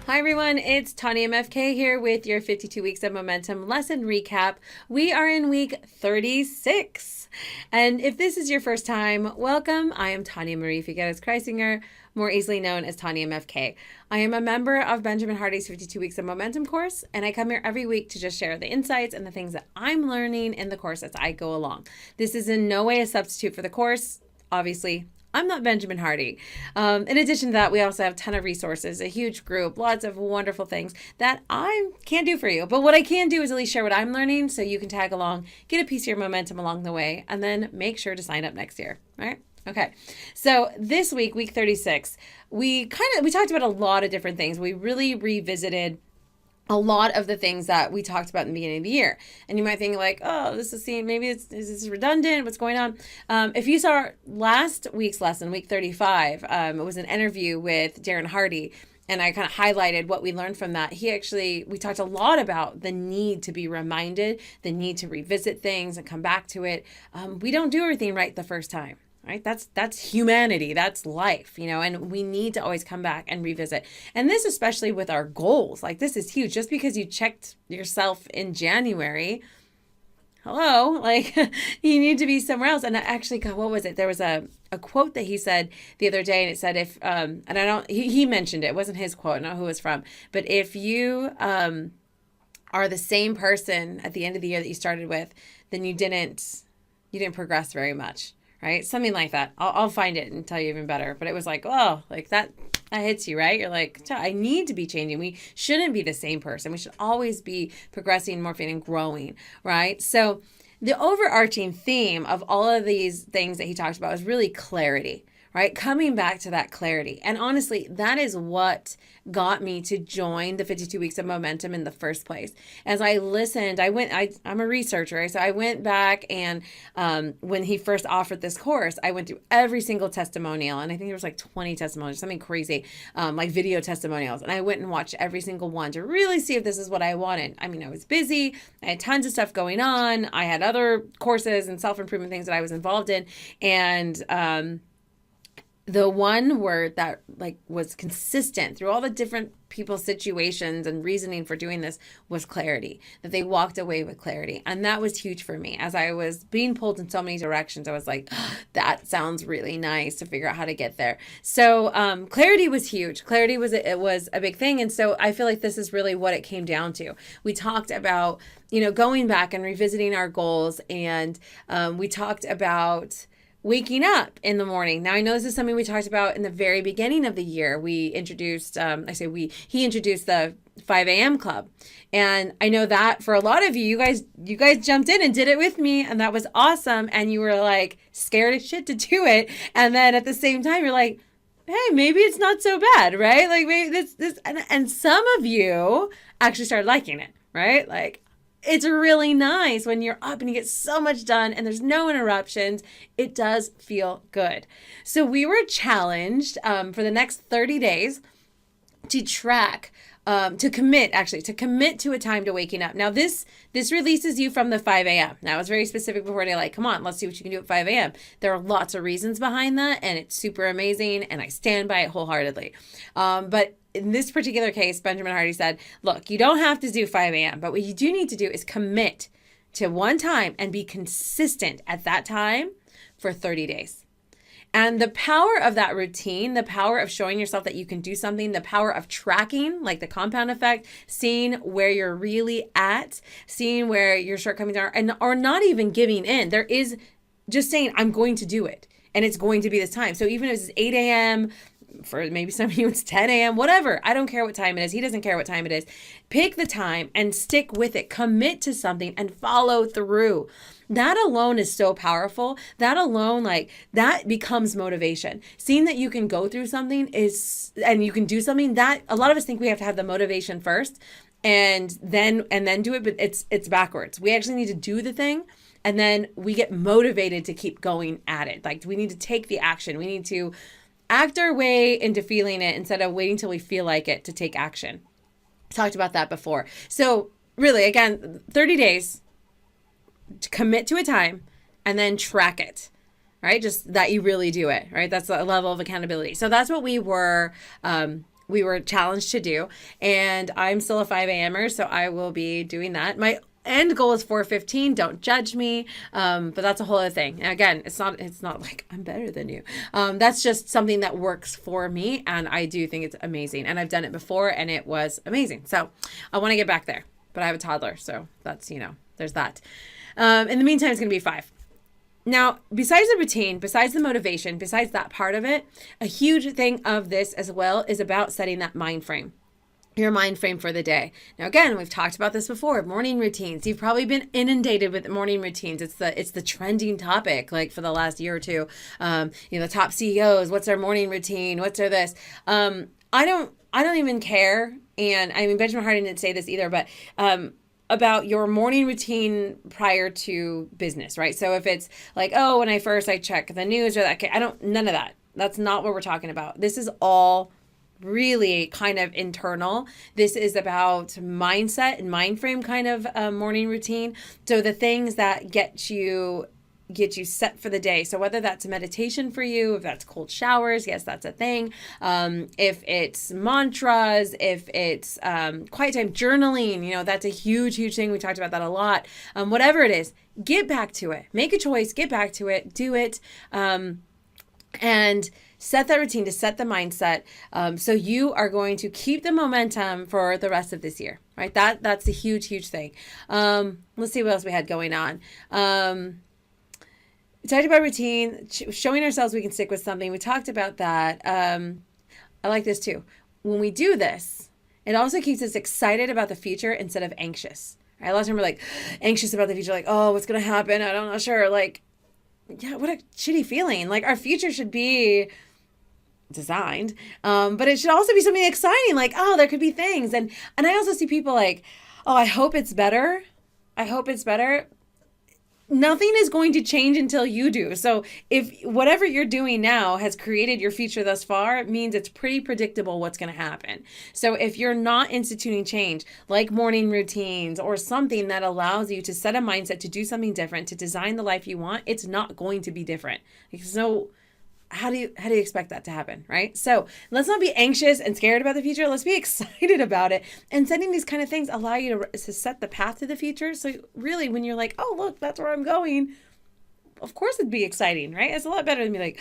Hi everyone, it's TanyaMFK here with your 52 Weeks of Momentum lesson recap. We are in week 36. And if this is your first time, welcome. I am Tanya Marie Figueres-Kreisinger, more easily known as TanyaMFK. I am a member of Benjamin Hardy's 52 Weeks of Momentum course, and I come here every week to just share the insights and the things that I'm learning in the course as I go along. This is in no way a substitute for the course. Obviously, I'm not Benjamin Hardy. In addition to that, we also have a ton of resources, a huge group, lots of wonderful things that I can't do for you. But what I can do is at least share what I'm learning so you can tag along, get a piece of your momentum along the way, and then make sure to sign up next year. All right? Okay. So this week, week 36, we talked about a lot of different things. We really revisited a lot of the things that we talked about in the beginning of the year. And you might think like, oh, maybe is this redundant? What's going on? If you saw last week's lesson, week 35, it was an interview with Darren Hardy. And I kind of highlighted what we learned from that. We talked a lot about the need to be reminded, the need to revisit things and come back to it. We don't do everything right the first time. Right? That's humanity. That's life, and we need to always come back and revisit. And this, especially with our goals, like this is huge. Just because you checked yourself in January, hello, like you need to be somewhere else. And actually, God, what was it? There was a quote that he said the other day, and it said, he mentioned it. It wasn't his quote. I don't know who it was from. But if you are the same person at the end of the year that you started with, then you didn't progress very much. Right? Something like that. I'll find it and tell you even better. But it was like, oh, like that hits you, right? You're like, I need to be changing. We shouldn't be the same person. We should always be progressing, morphing, and growing, right? So the overarching theme of all of these things that he talked about was really clarity, right? Coming back to that clarity. And honestly, that is what got me to join the 52 Weeks of Momentum in the first place. As I listened, I'm a researcher, right? So I went back and when he first offered this course, I went through every single testimonial. And I think there was like 20 testimonials, something crazy, like video testimonials. And I went and watched every single one to really see if this is what I wanted. I mean, I was busy. I had tons of stuff going on. I had other courses and self-improvement things that I was involved in. And, the one word that was consistent through all the different people's situations and reasoning for doing this was clarity, that they walked away with clarity. And that was huge for me. As I was being pulled in so many directions, I was like, oh, that sounds really nice to figure out how to get there. So clarity was huge. Clarity was a big thing. And so I feel like this is really what it came down to. We talked about, going back and revisiting our goals. And we talked about waking up in the morning. Now, I know this is something we talked about in the very beginning of the year. We introduced, he introduced the 5 a.m. club. And I know that for a lot of you guys jumped in and did it with me. And that was awesome. And you were like scared as shit to do it. And then at the same time, you're like, hey, maybe it's not so bad, right? Like maybe this, and some of you actually started liking it, right? Like, it's really nice when you're up and you get so much done and there's no interruptions. It does feel good. So we were challenged for the next 30 days to track, to commit to a time to waking up. Now this releases you from the 5 a.m. Now it's very specific before they come on, let's see what you can do at 5 a.m. There are lots of reasons behind that and it's super amazing and I stand by it wholeheartedly. But in this particular case, Benjamin Hardy said, look, you don't have to do 5 a.m., but what you do need to do is commit to one time and be consistent at that time for 30 days. And the power of that routine, the power of showing yourself that you can do something, the power of tracking, like the compound effect, seeing where you're really at, seeing where your shortcomings are, or not even giving in. There is just saying, I'm going to do it. And it's going to be this time. So even if it's 8 a.m., for maybe some of you it's 10 a.m., whatever. I don't care what time it is. He doesn't care what time it is. Pick the time and stick with it. Commit to something and follow through. That alone is so powerful. That alone, that becomes motivation. Seeing that you can go through something and you can do something, that a lot of us think we have to have the motivation first and then do it, but it's backwards. We actually need to do the thing. And then we get motivated to keep going at it. We need to take the action. We need to act our way into feeling it instead of waiting till we feel like it to take action. Talked about that before. So really, again, 30 days to commit to a time and then track it, right? Just that you really do it, right? That's a level of accountability. So that's what we were we were challenged to do. And I'm still a 5 a.m.er, so I will be doing that. My end goal is 4:15. Don't judge me. But that's a whole other thing. And again, it's not like I'm better than you. That's just something that works for me. And I do think it's amazing. And I've done it before and it was amazing. So I want to get back there, but I have a toddler. So that's, there's that. In the meantime, it's going to be 5. Now, besides the routine, besides the motivation, besides that part of it, a huge thing of this as well is about setting that mind frame. Your mind frame for the day. Now, again, we've talked about this before, morning routines. You've probably been inundated with morning routines. It's the trending topic, like for the last year or two. The top CEOs, what's their morning routine? What's their this? I don't even care. And I mean, Benjamin Hardy didn't say this either, but, about your morning routine prior to business, right? So if it's like, oh, when I check the news or that, none of that. That's not what we're talking about. This is all really kind of internal. This is about mindset and mind frame kind of morning routine. So the things that get you set for the day. So whether that's meditation for you, if that's cold showers, yes, that's a thing. If it's mantras, if it's quiet time journaling, that's a huge, huge thing. We talked about that a lot. Whatever it is, get back to it. Make a choice, get back to it, do it. And set that routine to set the mindset. So you are going to keep the momentum for the rest of this year, right? That's a huge, huge thing. Let's see what else we had going on. Talked about routine, showing ourselves we can stick with something. We talked about that. I like this too. When we do this, it also keeps us excited about the future instead of anxious. Right? A lot of times we're like anxious about the future, like, oh, what's going to happen? I'm not sure. Like, yeah, what a shitty feeling. Like our future should be designed, but it should also be something exciting. Like, oh, there could be things. And I also see people like, oh, I hope it's better. I hope it's better. Nothing is going to change until you do. So if whatever you're doing now has created your future thus far, it means it's pretty predictable what's going to happen. So if you're not instituting change, like morning routines or something that allows you to set a mindset to do something different, to design the life you want, it's not going to be different. So how do you expect that to happen, right? So let's not be anxious and scared about the future. Let's be excited about it. And setting these kind of things allow you to set the path to the future. So really, when you're like, oh, look, that's where I'm going, of course it'd be exciting, right? It's a lot better than be like,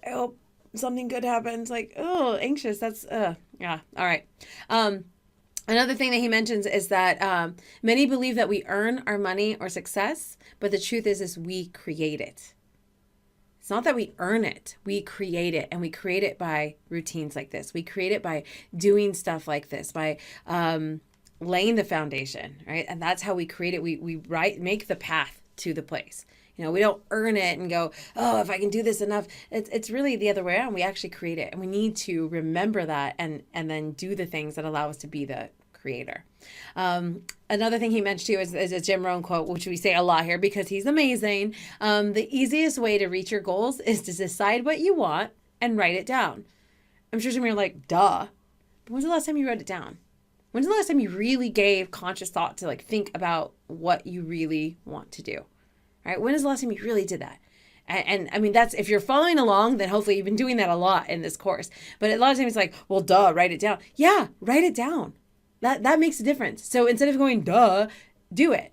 I hope something good happens. Like, oh, anxious. That's, yeah. All right. Another thing that he mentions is that many believe that we earn our money or success, but the truth is we create it. It's not that we earn it, we create it, and we create it by routines like this. We create it by doing stuff like this, by laying the foundation, right? And that's how we create it. We make the path to the place. We don't earn it and go, oh, if I can do this enough. It's really the other way around. We actually create it, and we need to remember that and then do the things that allow us to be the creator. Another thing he mentioned too is a Jim Rohn quote, which we say a lot here because he's amazing. The easiest way to reach your goals is to decide what you want and write it down. I'm sure some of you are like, duh. But when's the last time you wrote it down? When's the last time you really gave conscious thought to think about what you really want to do? Right? When is the last time you really did that? And I mean, that's, if you're following along, then hopefully you've been doing that a lot in this course. But a lot of times it's like, well, duh, write it down. Yeah, write it down. That makes a difference. So instead of going, duh, do it,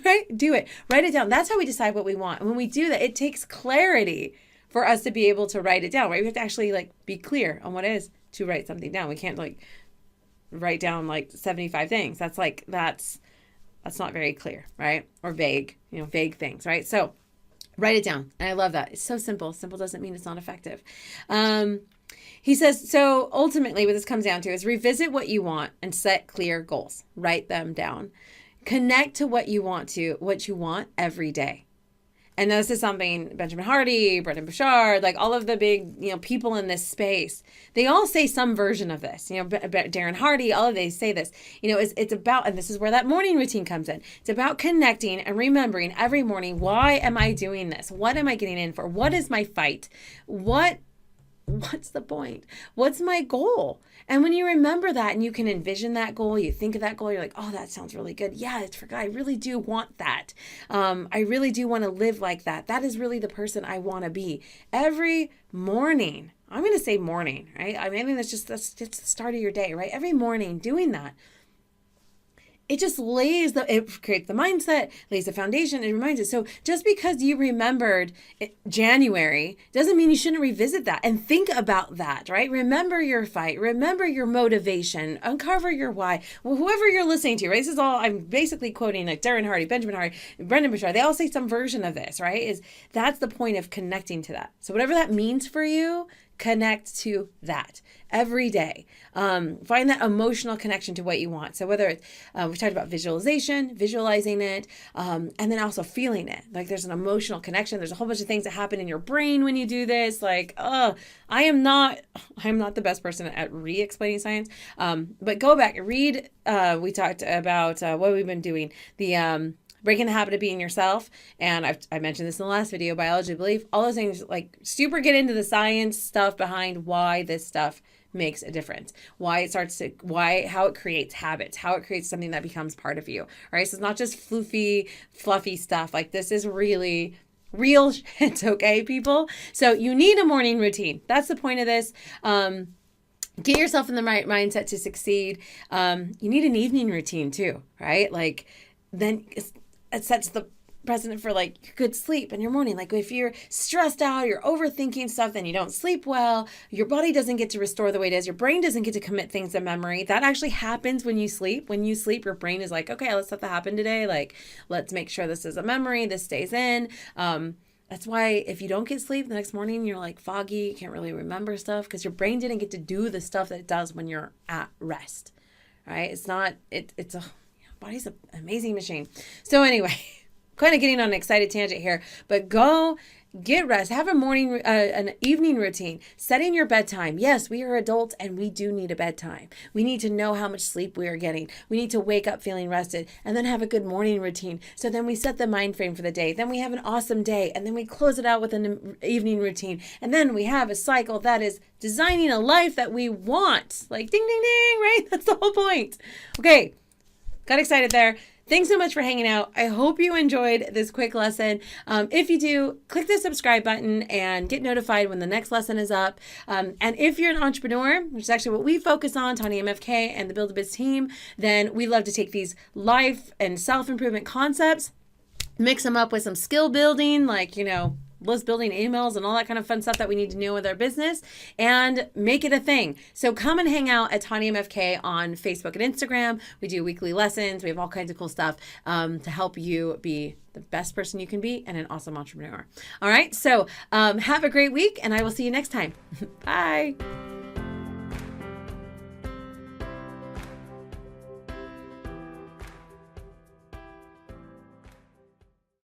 right? Do it. Write it down. That's how we decide what we want. And when we do that, it takes clarity for us to be able to write it down, right? We have to actually be clear on what it is to write something down. We can't write down 75 things. That's not very clear, right? Or vague, vague things, right? So write it down. And I love that. It's so simple. Simple doesn't mean it's not effective. He says, so ultimately what this comes down to is revisit what you want and set clear goals. Write them down. Connect to what you want every day. And this is something Benjamin Hardy, Brendon Burchard, all of the big, people in this space, they all say some version of this. Darren Hardy, all of they say this. It's about, and this is where that morning routine comes in. It's about connecting and remembering every morning, why am I doing this? What am I getting in for? What is my fight? What what's the point? What's my goal? And when you remember that and you can envision that goal, you think of that goal, you're like, oh, that sounds really good. Yeah, I really do want that. I really do want to live like that. That is really the person I want to be. Every morning, I'm going to say morning, right? I mean, that's just the start of your day, right? Every morning doing that. It just it creates the mindset, lays the foundation, it reminds us. So just because you remembered January doesn't mean you shouldn't revisit that and think about that, right? Remember your fight, remember your motivation, uncover your why. Well, whoever you're listening to, right? This is all, I'm basically quoting like Darren Hardy, Benjamin Hardy, Brendan Bouchard. They all say some version of this, right? That's the point of connecting to that. So whatever that means for you, connect to that every day. Find that emotional connection to what you want. So whether it's, we've talked about visualization, visualizing it, and then also feeling it. Like there's an emotional connection. There's a whole bunch of things that happen in your brain when you do this. Like, I am not the best person at re-explaining science. But go back, read, we talked about what we've been doing. The breaking the habit of being yourself. And I mentioned this in the last video, biology of belief, all those things, like super get into the science stuff behind why this stuff makes a difference, how it creates habits, how it creates something that becomes part of you. All right. So it's not just fluffy stuff. Like this is really real shit. Okay, people. So you need a morning routine. That's the point of this. Get yourself in the right mindset to succeed. You need an evening routine too, right? Like then it sets the precedent for like your good sleep in your morning. Like if you're stressed out, you're overthinking stuff, then you don't sleep well, your body doesn't get to restore the way it is, your brain doesn't get to commit things to memory. That actually happens when you sleep. When you sleep, your brain is like, okay, let's let that happen today. Like, let's make sure this is a memory, this stays in. That's why if you don't get sleep the next morning, you're like foggy, you can't really remember stuff because your brain didn't get to do the stuff that it does when you're at rest, right? Body's an amazing machine. So anyway, kind of getting on an excited tangent here, but go get rest. Have an evening routine. Setting your bedtime. Yes, we are adults and we do need a bedtime. We need to know how much sleep we are getting. We need to wake up feeling rested and then have a good morning routine. So then we set the mind frame for the day. Then we have an awesome day and then we close it out with an evening routine. And then we have a cycle that is designing a life that we want. Like ding, ding, ding, right? That's the whole point. Okay. Got excited there. Thanks so much for hanging out. I hope you enjoyed this quick lesson. If you do, click the subscribe button and get notified when the next lesson is up. And if you're an entrepreneur, which is actually what we focus on, TanyaMFK and the Build a Biz team, then we love to take these life and self-improvement concepts, mix them up with some skill building, like, list building emails and all that kind of fun stuff that we need to know with our business and make it a thing. So come and hang out at TanyaMFK on Facebook and Instagram. We do weekly lessons. We have all kinds of cool stuff to help you be the best person you can be and an awesome entrepreneur. All right. So have a great week and I will see you next time. Bye.